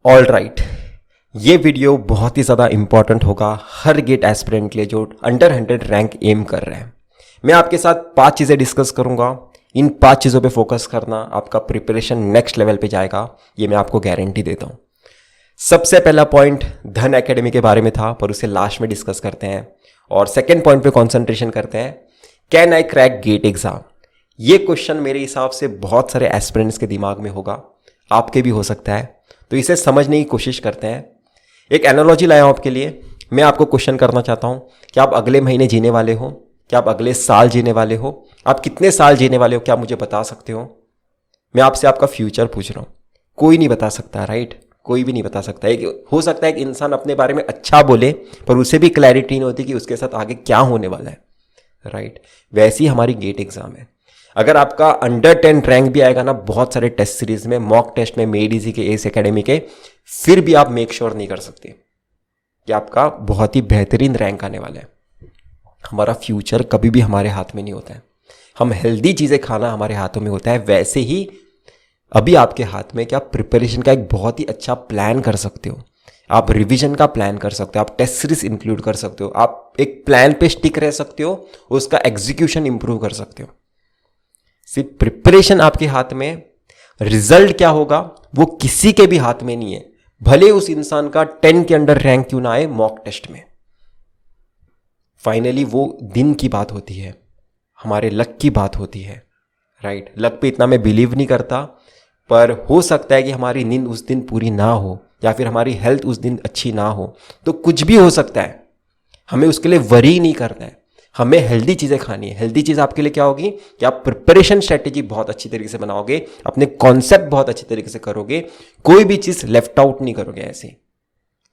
All right, ये video बहुत ही ज़्यादा इंपॉर्टेंट होगा हर गेट एस्पिरेंट के लिए जो अंडर 100 रैंक एम कर रहे हैं। मैं आपके साथ 5 चीज़ें डिस्कस करूंगा। इन 5 चीज़ों पे फोकस करना, आपका प्रिपरेशन नेक्स्ट लेवल पे जाएगा, ये मैं आपको गारंटी देता हूँ। सबसे पहला पॉइंट धन एकेडमी के बारे में था, पर उसे लास्ट में डिस्कस करते हैं। और सेकेंड पॉइंट पे कॉन्सेंट्रेशन करते हैं, can I crack GATE exam. ये क्वेश्चन मेरे हिसाब से बहुत सारे एस्पिरेंट्स के दिमाग में होगा, आपके भी हो सकता है, तो इसे समझने की कोशिश करते हैं। एक एनालॉजी लाया हूं आपके लिए। मैं आपको क्वेश्चन करना चाहता हूं कि आप अगले महीने जीने वाले हो, क्या आप अगले साल जीने वाले हो, आप कितने साल जीने वाले हो, क्या मुझे बता सकते हो? मैं आपसे आपका फ्यूचर पूछ रहा हूं। कोई नहीं बता सकता, राइट? कोई भी नहीं बता सकता। हो सकता है एक इंसान अपने बारे में अच्छा बोले पर उसे भी क्लैरिटी नहीं होती कि उसके साथ आगे क्या होने वाला है, राइट? वैसी हमारी गेट एग्जाम है। अगर आपका अंडर 10 रैंक भी आएगा ना बहुत सारे टेस्ट सीरीज में, मॉक टेस्ट में, मेड इजी के, एस एकेडमी के, फिर भी आप मेक श्योर नहीं कर सकते कि आपका बहुत ही बेहतरीन रैंक आने वाला है। हमारा फ्यूचर कभी भी हमारे हाथ में नहीं होता है। हम हेल्दी चीज़ें खाना हमारे हाथों में होता है। वैसे ही अभी आपके हाथ में कि आप प्रिपरेशन का एक बहुत ही अच्छा प्लान कर सकते हो, आप रिवीजन का प्लान कर सकते हो, आप टेस्ट सीरीज इंक्लूड कर सकते हो, आप एक प्लान पे स्टिक रह सकते हो, उसका एग्जीक्यूशन इंप्रूव कर सकते हो। सिर्फ प्रिपरेशन आपके हाथ में, रिजल्ट क्या होगा वो किसी के भी हाथ में नहीं है। भले उस इंसान का 10 के अंडर रैंक क्यों ना आए मॉक टेस्ट में, फाइनली वो दिन की बात होती है, हमारे लक की बात होती है, राइट? लक पे इतना मैं बिलीव नहीं करता, पर हो सकता है कि हमारी नींद उस दिन पूरी ना हो या फिर हमारी हेल्थ उस दिन अच्छी ना हो, तो कुछ भी हो सकता है। हमें उसके लिए वरी नहीं करना है, हमें हेल्दी चीज़ें खानी है। हेल्दी चीज़ आपके लिए क्या होगी कि आप प्रिपरेशन स्ट्रेटेजी बहुत अच्छी तरीके से बनाओगे, अपने कॉन्सेप्ट बहुत अच्छी तरीके से करोगे, कोई भी चीज़ लेफ्ट आउट नहीं करोगे ऐसे।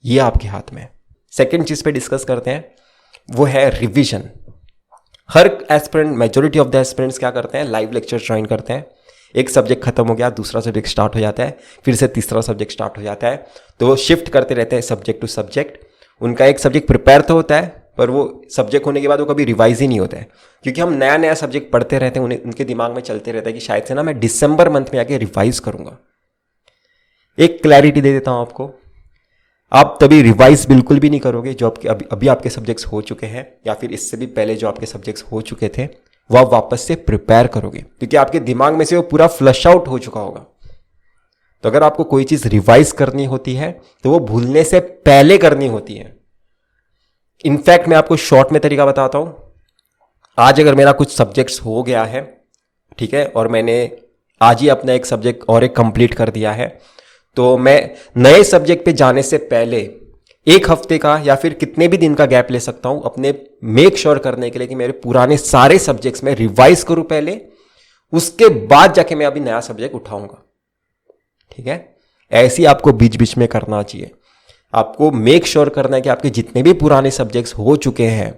ये आपके हाथ में। सेकेंड चीज़ पे डिस्कस करते हैं, वो है revision. Her aspirant, majority of the aspirants क्या करते हैं, लाइव लेक्चर ज्वाइन करते हैं। एक सब्जेक्ट खत्म हो गया, दूसरा सब्जेक्ट स्टार्ट हो जाता है, फिर से तीसरा सब्जेक्ट स्टार्ट हो जाता है, तो वो शिफ्ट करते रहते हैं सब्जेक्ट टू सब्जेक्ट। उनका एक सब्जेक्ट प्रिपेयर तो होता है, पर वो सब्जेक्ट होने के बाद वो कभी रिवाइज ही नहीं होता है, क्योंकि हम नया नया सब्जेक्ट पढ़ते रहते हैं। उनके दिमाग में चलते रहता है कि शायद से ना मैं दिसंबर मंथ में आके रिवाइज करूंगा। एक क्लैरिटी दे देता हूं आपको, आप तभी रिवाइज बिल्कुल भी नहीं करोगे जो आपके अभी आपके सब्जेक्ट्स हो चुके हैं, या फिर इससे भी पहले जो आपके सब्जेक्ट्स हो चुके थे वो आप वापस से प्रिपेयर करोगे, क्योंकि आपके दिमाग में से वो पूरा फ्लश आउट हो चुका होगा। तो अगर आपको कोई चीज रिवाइज करनी होती है तो वो भूलने से पहले करनी होती है। इनफैक्ट मैं आपको शॉर्ट में तरीका बताता हूं। आज अगर मेरा कुछ सब्जेक्ट्स हो गया है, ठीक है, और मैंने आज ही अपना एक सब्जेक्ट और एक कंप्लीट कर दिया है, तो मैं नए सब्जेक्ट पे जाने से पहले 1 हफ्ते का या फिर कितने भी दिन का गैप ले सकता हूं अपने मेक श्योर करने के लिए कि मेरे पुराने सारे सब्जेक्ट्स में रिवाइज करूं पहले, उसके बाद जाके मैं अभी नया सब्जेक्ट उठाऊंगा। ठीक है, ऐसे ही आपको बीच बीच में करना चाहिए। आपको मेक श्योर करना है कि आपके जितने भी पुराने सब्जेक्ट्स हो चुके हैं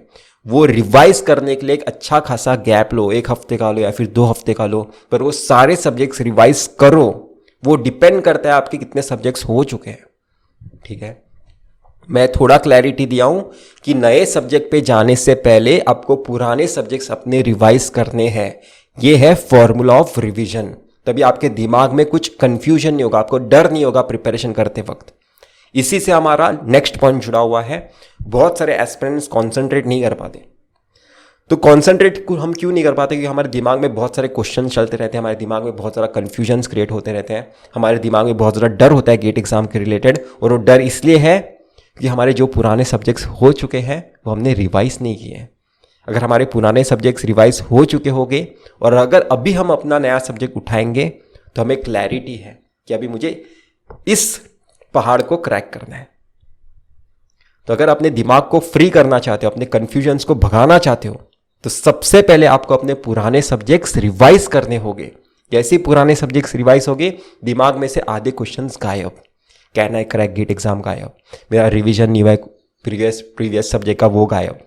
वो रिवाइज करने के लिए एक अच्छा खासा गैप लो, 1 हफ्ते का लो या फिर 2 हफ्ते का लो, पर वो सारे सब्जेक्ट्स रिवाइज करो। वो डिपेंड करता है आपके कितने सब्जेक्ट्स हो चुके हैं। ठीक है, मैं थोड़ा क्लैरिटी दिया हूं कि नए सब्जेक्ट पे जाने से पहले आपको पुराने सब्जेक्ट्स अपने रिवाइज करने हैं। ये है फॉर्मूला ऑफ रिवीजन। तभी आपके दिमाग में कुछ कंफ्यूजन नहीं होगा, आपको डर नहीं होगा प्रिपरेशन करते वक्त। इसी से हमारा नेक्स्ट पॉइंट जुड़ा हुआ है, बहुत सारे एस्पिरेंट्स कॉन्सेंट्रेट नहीं कर पाते। तो कॉन्सेंट्रेट हम क्यों नहीं कर पाते? क्योंकि हमारे दिमाग में बहुत सारे क्वेश्चन चलते रहते हैं, हमारे दिमाग में बहुत सारा कन्फ्यूजन्स क्रिएट होते रहते हैं, हमारे दिमाग में बहुत ज़्यादा डर होता है गेट एग्जाम के रिलेटेड। और वो डर इसलिए है कि हमारे जो पुराने सब्जेक्ट्स हो चुके हैं वो हमने रिवाइज नहीं किए। अगर हमारे पुराने सब्जेक्ट्स रिवाइज हो चुके होंगे और अगर अभी हम अपना नया सब्जेक्ट उठाएंगे तो हमें क्लैरिटी है कि अभी मुझे इस पहाड़ को क्रैक करना है। तो अगर अपने दिमाग को फ्री करना चाहते हो, अपने कंफ्यूजन्स को भगाना चाहते हो, तो सबसे पहले आपको अपने पुराने सब्जेक्ट्स रिवाइज करने होंगे। जैसे पुराने सब्जेक्ट्स रिवाइज होंगे, दिमाग में से आधे क्वेश्चंस गायब। Can I crack GATE exam गायब, मेरा रिवीजन नहीं हुआ प्रीवियस सब्जेक्ट का वो गायब।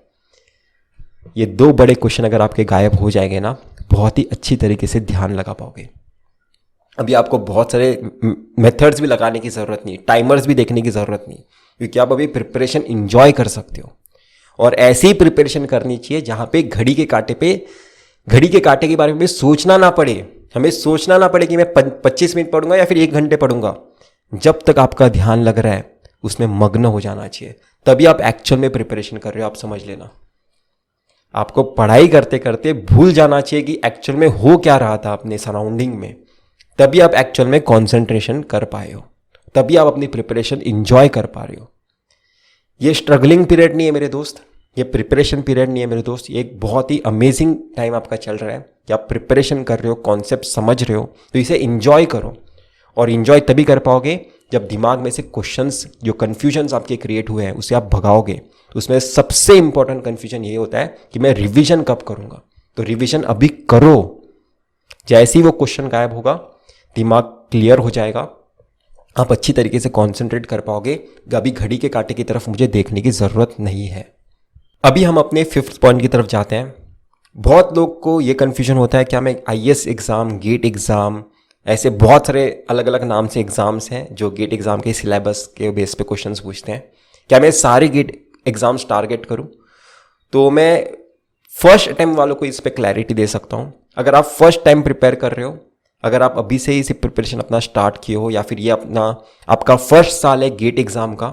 ये 2 बड़े क्वेश्चन अगर आपके गायब हो जाएंगे ना, बहुत ही अच्छी तरीके से ध्यान लगा पाओगे। अभी आपको बहुत सारे मेथड्स भी लगाने की ज़रूरत नहीं, टाइमर्स भी देखने की ज़रूरत नहीं, क्योंकि आप अभी प्रिपरेशन इंजॉय कर सकते हो। और ऐसी ही प्रिपरेशन करनी चाहिए जहाँ पे घड़ी के कांटे के बारे में सोचना ना पड़े। हमें सोचना ना पड़े कि मैं 25 मिनट पढ़ूंगा या फिर 1 घंटे पढ़ूंगा। जब तक आपका ध्यान लग रहा है उसमें मग्न हो जाना चाहिए, तभी आप एक्चुअल में प्रिपरेशन कर रहे हो। आप समझ लेना, आपको पढ़ाई करते करते भूल जाना चाहिए कि एक्चुअल में हो क्या रहा था अपने सराउंडिंग में, तभी आप एक्चुअल में कंसंट्रेशन कर पाए हो, तभी आप अपनी प्रिपरेशन इंजॉय कर पा रहे हो। ये स्ट्रगलिंग पीरियड नहीं है मेरे दोस्त, ये प्रिपरेशन पीरियड नहीं है मेरे दोस्त, ये एक बहुत ही अमेजिंग टाइम आपका चल रहा है कि आप प्रिपरेशन कर रहे हो, कॉन्सेप्ट समझ रहे हो, तो इसे इंजॉय करो। और इंजॉय तभी कर पाओगे जब दिमाग में से क्वेश्चंस, जो कन्फ्यूजन्स आपके क्रिएट हुए हैं, उसे आप भगाओगे। तो उसमें सबसे इंपॉर्टेंट कन्फ्यूजन ये होता है कि मैं रिवीजन कब करूँगा। तो रिवीजन अभी करो, जैसे ही वो क्वेश्चन गायब होगा दिमाग क्लियर हो जाएगा, आप अच्छी तरीके से कॉन्सेंट्रेट कर पाओगे। अभी घड़ी के कांटे की तरफ मुझे देखने की ज़रूरत नहीं है। अभी हम अपने 5th पॉइंट की तरफ जाते हैं। बहुत लोग को ये कन्फ्यूजन होता है, क्या मैं IAS एग्ज़ाम, गेट एग्ज़ाम, ऐसे बहुत सारे अलग अलग नाम से एग्ज़ाम्स हैं जो गेट एग्ज़ाम के सिलेबस के बेस पे क्वेश्चंस पूछते हैं, क्या मैं सारे गेट एग्ज़ाम्स टारगेट करूं? तो मैं फर्स्ट अटैम्प्ट वालों को इस पर क्लैरिटी दे सकता हूं। अगर आप फर्स्ट टाइम प्रिपेयर कर रहे हो, अगर आप अभी से ही इसे प्रिपरेशन अपना स्टार्ट किए हो, या फिर ये आपका फर्स्ट साल है गेट एग्ज़ाम का,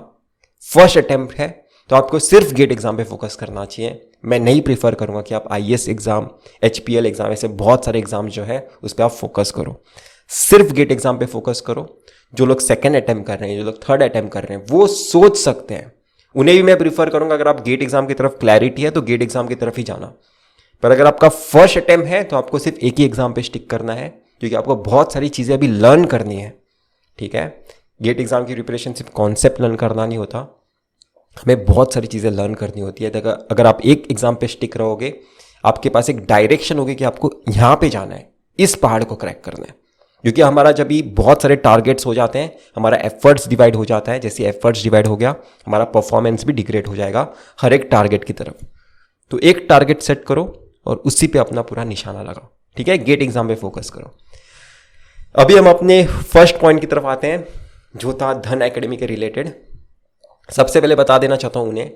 फर्स्ट अटैम्प्ट है, तो आपको सिर्फ गेट एग्ज़ाम पे फोकस करना चाहिए। मैं नहीं प्रीफर करूंगा कि आप IAS एग्ज़ाम, HPL एग्ज़ाम, ऐसे बहुत सारे एग्ज़ाम जो है उस पर आप फोकस करो। सिर्फ गेट एग्ज़ाम पे फोकस करो। जो लोग सेकेंड अटैम्प्ट कर रहे हैं, जो लोग थर्ड अटैम्प्ट कर रहे हैं, वो सोच सकते हैं, उन्हें भी मैं प्रीफर करूंगा। अगर आप गेट एग्ज़ाम की तरफ क्लैरिटी है तो गेट एग्ज़ाम की तरफ ही जाना। पर अगर आपका फर्स्ट अटैम्प्ट है तो आपको सिर्फ एक ही एग्ज़ाम पे स्टिक करना है, क्योंकि आपको बहुत सारी चीज़ें अभी लर्न करनी है। ठीक है, गेट एग्ज़ाम की प्रिपरेशन सिर्फ कॉन्सेप्ट लर्न करना नहीं होता, हमें बहुत सारी चीज़ें लर्न करनी होती है। अगर आप एक एग्ज़ाम पे स्टिक रहोगे, आपके पास एक डायरेक्शन होगी कि आपको यहाँ पे जाना है, इस पहाड़ को क्रैक करना है। क्योंकि हमारा जब भी बहुत सारे टारगेट्स हो जाते हैं, हमारा एफर्ट्स डिवाइड हो जाता है। जैसे एफर्ट्स डिवाइड हो गया, हमारा परफॉर्मेंस भी डिग्रेड हो जाएगा हर एक टारगेट की तरफ। तो एक टारगेट सेट करो और उसी पे अपना पूरा निशाना लगाओ। ठीक है, गेट एग्जाम पे फोकस करो। अभी हम अपने फर्स्ट पॉइंट की तरफ आते हैं, जो था धन एकेडमी के रिलेटेड। सबसे पहले बता देना चाहता हूँ उन्हें,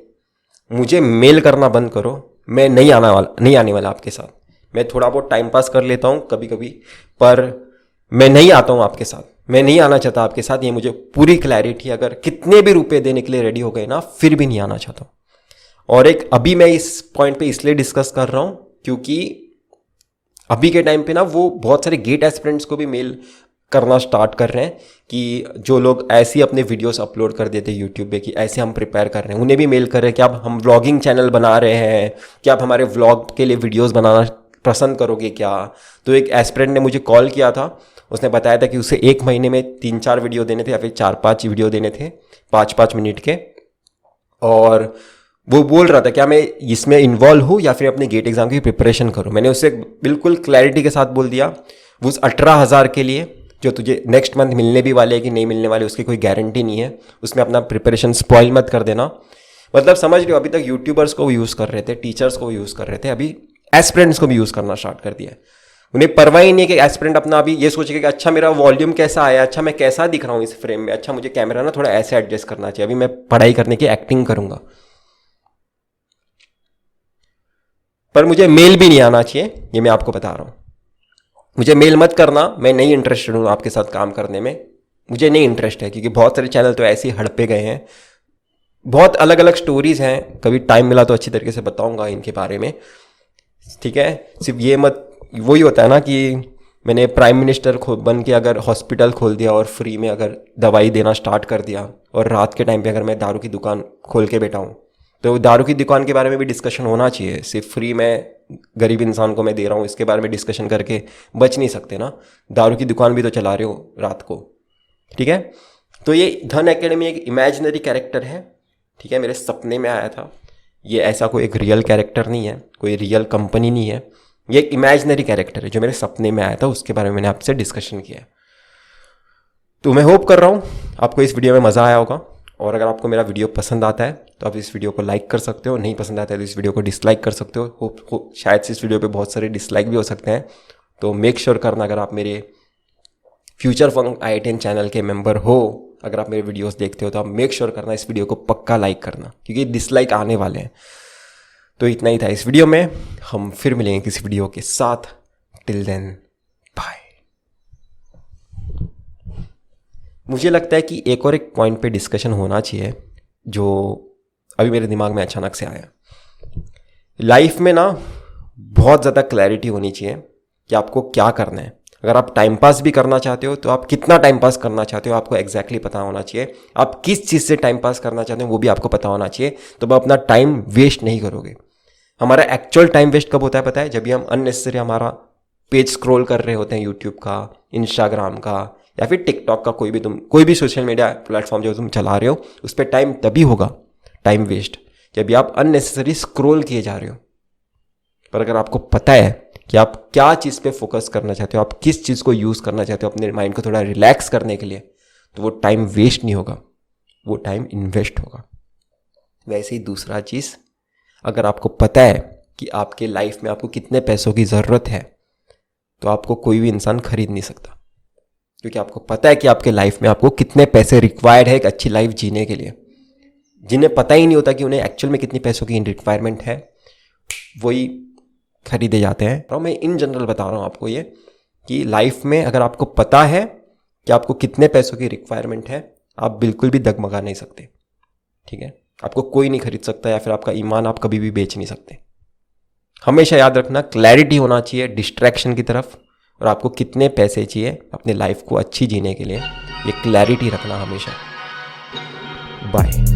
मुझे मेल करना बंद करो। मैं नहीं आने वाला आपके साथ। मैं थोड़ा बहुत टाइम पास कर लेता हूँ कभी कभी, पर मैं नहीं आता हूँ आपके साथ। मैं नहीं आना चाहता आपके साथ, ये मुझे पूरी क्लैरिटी। अगर कितने भी रुपए देने के लिए रेडी हो गए ना, फिर भी नहीं आना चाहता हूँ। और एक अभी मैं इस पॉइंट पे इसलिए डिस्कस कर रहा हूँ क्योंकि अभी के टाइम पे ना वो बहुत सारे गेट एस्पिरेंट्स को भी मेल करना स्टार्ट कर रहे हैं कि जो लोग ऐसे ही अपने वीडियोस अपलोड कर देते हैं यूट्यूब पे कि ऐसे हम प्रिपेयर कर रहे हैं, उन्हें भी मेल कर रहे हैं कि आप हम व्लॉगिंग चैनल बना रहे हैं, कि आप हमारे व्लॉग के लिए वीडियोस बनाना पसंद करोगे क्या। तो एक एस्पिरेंट ने मुझे कॉल किया था, उसने बताया था कि उसे एक महीने में 3-4 वीडियो देने थे या फिर 4-5 वीडियो देने थे 5-5 मिनट के। और वो बोल रहा था क्या मैं इसमें इन्वॉल्व हूँ या फिर अपने गेट एग्जाम की प्रिपरेशन करूँ। मैंने उसे बिल्कुल क्लैरिटी के साथ बोल दिया, उस 18,000 के लिए जो तुझे नेक्स्ट मंथ मिलने भी वाले है कि नहीं मिलने वाले उसकी कोई गारंटी नहीं है, उसमें अपना प्रिपरेशन स्पॉइल मत कर देना। मतलब समझ रहे हो, अभी तक यूट्यूबर्स को भी यूज़ कर रहे थे, टीचर्स को भी यूज़ कर रहे थे, अभी एस्पिरेंट्स को भी यूज़ करना स्टार्ट कर दिया है। उन्हें परवाह ही नहीं है कि एस्पिरेंट अपना अभी ये सोचेगा कि अच्छा मेरा वॉल्यूम कैसा आया, अच्छा मैं कैसा दिख रहा हूँ इस फ्रेम में, अच्छा मुझे कैमरा ना थोड़ा ऐसे एडजस्ट करना चाहिए, अभी मैं पढ़ाई करने की एक्टिंग करूंगा। पर मुझे मेल भी नहीं आना चाहिए, ये मैं आपको बता रहा हूँ। मुझे मेल मत करना, मैं नहीं इंटरेस्टेड हूँ आपके साथ काम करने में, मुझे नहीं इंटरेस्ट है। क्योंकि बहुत सारे चैनल तो ऐसे ही हड़पे गए हैं, बहुत अलग अलग स्टोरीज हैं, कभी टाइम मिला तो अच्छी तरीके से बताऊंगा इनके बारे में। ठीक है, सिर्फ ये मत, वही होता है ना कि मैंने प्राइम मिनिस्टर बन के अगर हॉस्पिटल खोल दिया और फ्री में अगर दवाई देना स्टार्ट कर दिया, और रात के टाइम पे अगर मैं दारू की दुकान खोल के बैठा हूँ, तो दारू की दुकान के बारे में भी डिस्कशन होना चाहिए। सिर्फ फ्री में गरीब इंसान को मैं दे रहा हूँ इसके बारे में डिस्कशन करके बच नहीं सकते ना, दारू की दुकान भी तो चला रहे हो रात को। ठीक है, तो ये धन एकेडमी एक इमेजिनरी कैरेक्टर है। ठीक है, मेरे सपने में आया था, ये ऐसा कोई एक रियल कैरेक्टर नहीं है, कोई रियल कंपनी नहीं है, ये एक इमेजिनरी कैरेक्टर है जो मेरे सपने में आया था, उसके बारे में मैंने आपसे डिस्कशन किया। तो मैं होप कर रहा हूँ आपको इस वीडियो में मज़ा आया होगा। और अगर आपको मेरा वीडियो पसंद आता है तो आप इस वीडियो को लाइक कर सकते हो, नहीं पसंद आता है तो इस वीडियो को डिसलाइक कर सकते हो। शायद से इस वीडियो पे बहुत सारे डिसलाइक भी हो सकते हैं, तो मेक श्योर करना अगर आप मेरे फ्यूचर फंक i10 चैनल के मेंबर हो, अगर आप मेरे वीडियोस देखते हो तो आप मेक श्योर करना इस वीडियो को पक्का लाइक करना, क्योंकि डिसलाइक आने वाले हैं। तो इतना ही था इस वीडियो में, हम फिर मिलेंगे किसी वीडियो के साथ। Till then bye. मुझे लगता है कि एक पॉइंट पे डिस्कशन होना चाहिए जो अभी मेरे दिमाग में अचानक से आया। लाइफ में ना बहुत ज़्यादा क्लैरिटी होनी चाहिए कि आपको क्या करना है। अगर आप टाइम पास भी करना चाहते हो तो आप कितना टाइम पास करना चाहते हो आपको एग्जैक्टली पता होना चाहिए। आप किस चीज़ से टाइम पास करना चाहते हो वो भी आपको पता होना चाहिए, तो आप अपना टाइम वेस्ट नहीं करोगे। हमारा एक्चुअल टाइम वेस्ट कब होता है पता है? जब भी हम अननेसेसरी हमारा पेज स्क्रॉल कर रहे होते हैं, यूट्यूब का, इंस्टाग्राम का या फिर टिकटॉक का, कोई भी सोशल मीडिया प्लेटफॉर्म जो तुम चला रहे हो उस पर टाइम तभी होगा टाइम वेस्ट जब भी आप अननेसेसरी स्क्रॉल किए जा रहे हो। पर अगर आपको पता है कि आप क्या चीज़ पे फोकस करना चाहते हो, आप किस चीज़ को यूज़ करना चाहते हो अपने माइंड को थोड़ा रिलैक्स करने के लिए, तो वो टाइम वेस्ट नहीं होगा, वो टाइम इन्वेस्ट होगा। वैसे ही दूसरा चीज़, अगर आपको पता है कि आपके लाइफ में आपको कितने पैसों की ज़रूरत है तो आपको कोई भी इंसान खरीद नहीं सकता, क्योंकि आपको पता है कि आपके लाइफ में आपको कितने पैसे रिक्वायर्ड है एक अच्छी लाइफ जीने के लिए। जिन्हें पता ही नहीं होता कि उन्हें एक्चुअल में कितनी पैसों की रिक्वायरमेंट है, वही खरीदे जाते हैं। और मैं इन जनरल बता रहा हूँ आपको ये कि लाइफ में अगर आपको पता है कि आपको कितने पैसों की रिक्वायरमेंट है, आप बिल्कुल भी डगमगा नहीं सकते, ठीक है? आपको कोई नहीं खरीद सकता, या फिर आपका ईमान आप कभी भी बेच नहीं सकते। हमेशा याद रखना, क्लैरिटी होना चाहिए डिस्ट्रैक्शन की तरफ, और आपको कितने पैसे चाहिए अपने लाइफ को अच्छी जीने के लिए, ये क्लैरिटी रखना हमेशा। बाय।